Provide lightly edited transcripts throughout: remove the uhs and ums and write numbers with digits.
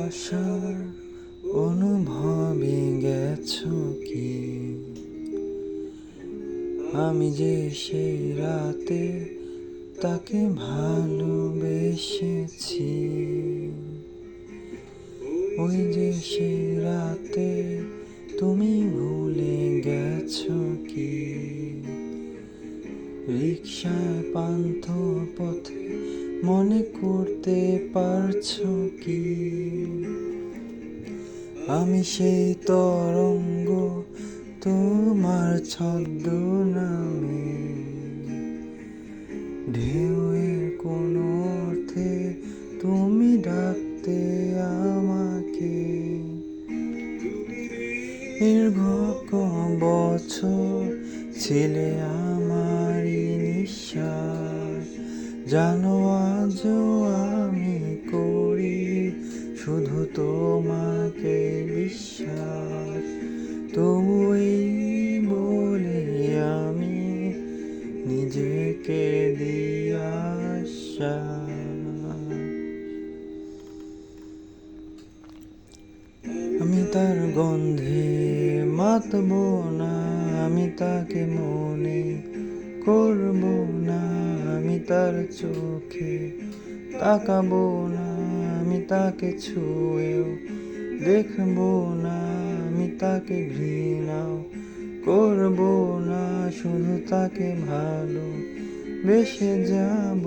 আশার অনুভবে গেছো কি? আমি যে সেই রাতে তাকে ভালোবেসেছি, ওই যে সেই রাতে তুমি ভুলে গেছো কি? রিকশায় পান্থ পথে মনে করতে পারছো কি? আমি সেই তরঙ্গ তোমার ছদ্মনামে, ঢেউয়ের কোন অর্থে তুমি ডাকতে আমাকে। দীর্ঘ বছর ছিলে আমারই নিঃশ্বাস, জানো আজও আমি করি শুধু তোমাকে বিশ্বাস। তবুই বলে আমি নিজেকে দিয়া আমি তার গন্ধে মাতব না, আমি তাকে মনে করব না, আমি তার চোখে তাকাবো না, আমি তাকে ছুঁয়েও দেখবো না, আমি তাকে ঘৃণাও করব না, শুধু তাকে ভালো বেসে যাব।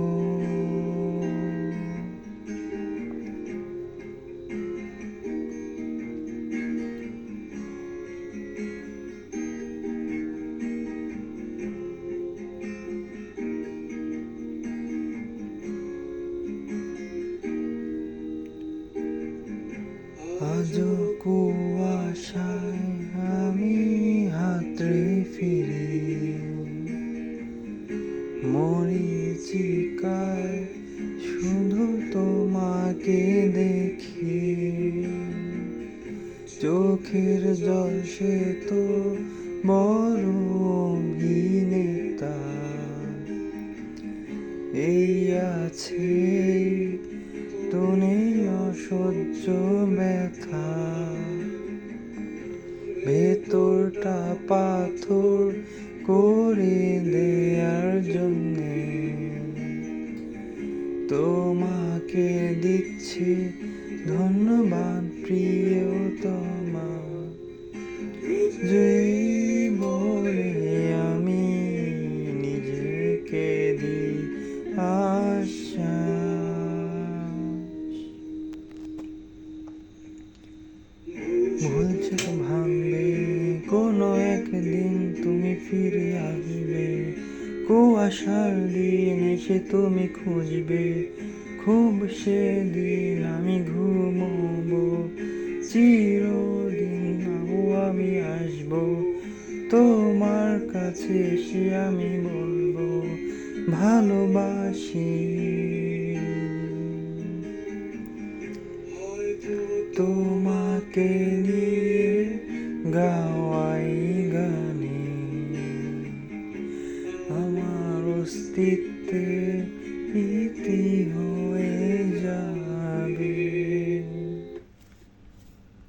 আজও কুয়াশায় আমি হাতড়ে ফিরি, মরীচিকায় শুধু তোমাকে দেখি। চোখের জল সে তো বড় অভিনেতা, এই আছে তো নেই অসহ্য ব্যথা। ভেতরটা পাথর করে দেয়ার জন্যে তোমাকে দিচ্ছি ধন্যবাদ প্রিয়তমা। যেই বলে আমি নিজেকে দিই আশ্বাস। বলছে তো ভাঙবে কোনো একদিন তুমি ফিরে আসবে, কুয়াশার দিন এসে তুমি খুঁজবে, খুব সেদিন আমি ঘুমোবো, চিরদিন আমি আসবো তোমার কাছে, এসে আমি বলবো ভালোবাসি।